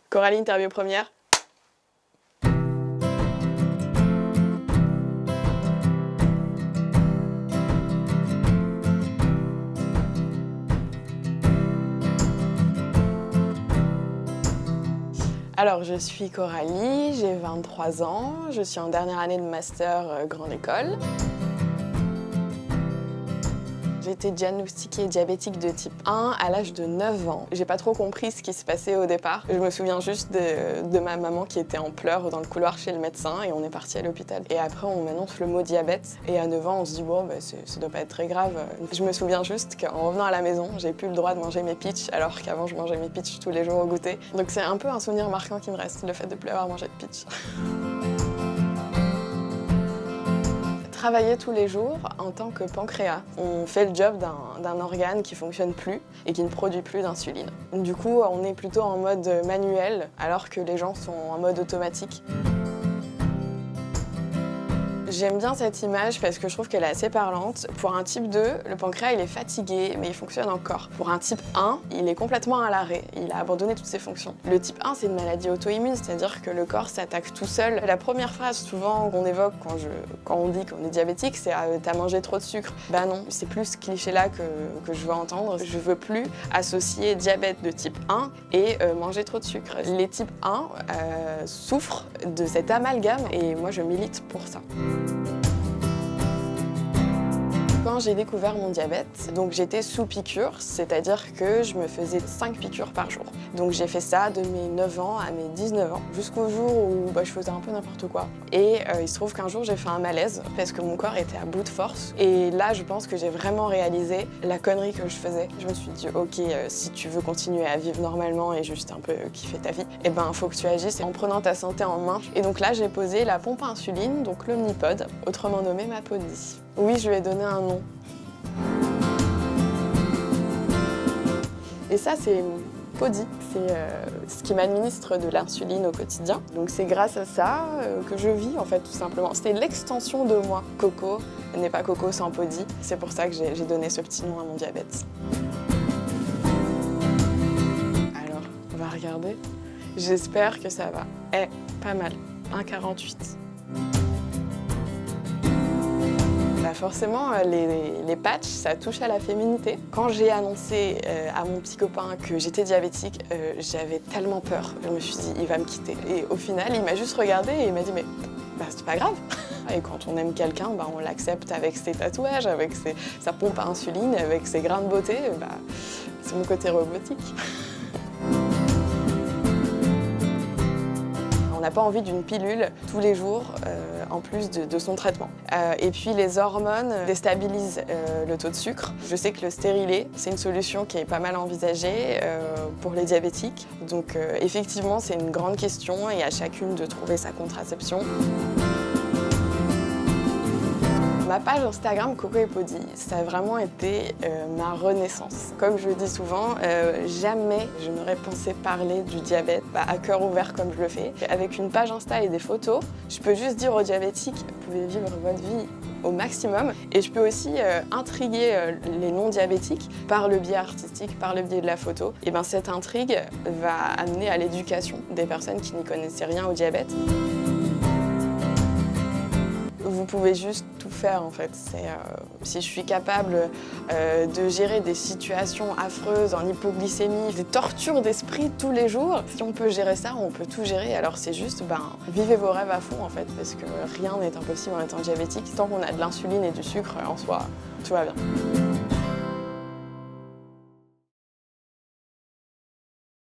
Coralie, interview première. Alors, je suis Coralie, j'ai 23 ans, je suis en dernière année de master grande école. J'ai été diagnostiquée diabétique de type 1 à l'âge de 9 ans. J'ai pas trop compris ce qui se passait au départ. Je me souviens juste de ma maman qui était en pleurs dans le couloir chez le médecin et on est parti à l'hôpital. Et après, on m'annonce le mot diabète. Et à 9 ans, on se dit, bon, bah, ça doit pas être très grave. Je me souviens juste qu'en revenant à la maison, j'ai plus le droit de manger mes peach, alors qu'avant, je mangeais mes peach tous les jours au goûter. Donc c'est un peu un souvenir marquant qui me reste, le fait de plus avoir mangé de peach. Travailler tous les jours en tant que pancréas. On fait le job d'un organe qui ne fonctionne plus et qui ne produit plus d'insuline. Du coup, on est plutôt en mode manuel alors que les gens sont en mode automatique. J'aime bien cette image parce que je trouve qu'elle est assez parlante. Pour un type 2, le pancréas il est fatigué, mais il fonctionne encore. Pour un type 1, il est complètement à l'arrêt, il a abandonné toutes ses fonctions. Le type 1, c'est une maladie auto-immune, c'est-à-dire que le corps s'attaque tout seul. La première phrase souvent qu'on évoque quand on dit qu'on est diabétique, c'est « t'as mangé trop de sucre ». Bah non, c'est plus ce cliché-là que je veux entendre. Je veux plus associer diabète de type 1 et manger trop de sucre. Les types 1 souffrent de cet amalgame et moi je milite pour ça. Quand j'ai découvert mon diabète, donc j'étais sous piqûre, c'est-à-dire que je me faisais 5 piqûres par jour. Donc j'ai fait ça de mes 9 ans à mes 19 ans, jusqu'au jour où je faisais un peu n'importe quoi. Et il se trouve qu'un jour j'ai fait un malaise parce que mon corps était à bout de force. Et là je pense que j'ai vraiment réalisé la connerie que je faisais. Je me suis dit ok, si tu veux continuer à vivre normalement et juste un peu kiffer ta vie, eh ben faut que tu agisses en prenant ta santé en main. Et donc là j'ai posé la pompe à insuline, donc l'Omnipod, autrement nommé MaPodie. Oui, je lui ai donné un nom. Et ça, c'est Podi. C'est ce qui m'administre de l'insuline au quotidien. Donc c'est grâce à ça que je vis, en fait, tout simplement. C'était l'extension de moi. Coco n'est pas Coco sans Podi. C'est pour ça que j'ai donné ce petit nom à mon diabète. Alors, on va regarder. J'espère que ça va. Pas mal. 1,48. Forcément, les patchs, ça touche à la féminité. Quand j'ai annoncé à mon petit copain que j'étais diabétique, j'avais tellement peur. Je me suis dit, il va me quitter. Et au final, il m'a juste regardé et il m'a dit, mais c'est pas grave. Et quand on aime quelqu'un, on l'accepte avec ses tatouages, avec sa pompe à insuline, avec ses grains de beauté. C'est mon côté robotique. On n'a pas envie d'une pilule tous les jours en plus de son traitement. Et puis les hormones déstabilisent le taux de sucre. Je sais que le stérilet, c'est une solution qui est pas mal envisagée pour les diabétiques. Donc effectivement, c'est une grande question et à chacune de trouver sa contraception. Ma page Instagram Coco et Podi, ça a vraiment été ma renaissance. Comme je le dis souvent, jamais je n'aurais pensé parler du diabète à cœur ouvert comme je le fais. Avec une page Insta et des photos, je peux juste dire aux diabétiques, vous pouvez vivre votre vie au maximum. Et je peux aussi intriguer les non-diabétiques par le biais artistique, par le biais de la photo. Et cette intrigue va amener à l'éducation des personnes qui n'y connaissaient rien au diabète. Vous pouvez juste tout faire en fait. Si je suis capable de gérer des situations affreuses en hypoglycémie, des tortures d'esprit tous les jours, si on peut gérer ça, on peut tout gérer. Alors c'est juste, vivez vos rêves à fond en fait, parce que rien n'est impossible en étant diabétique. Tant qu'on a de l'insuline et du sucre en soi, tout va bien.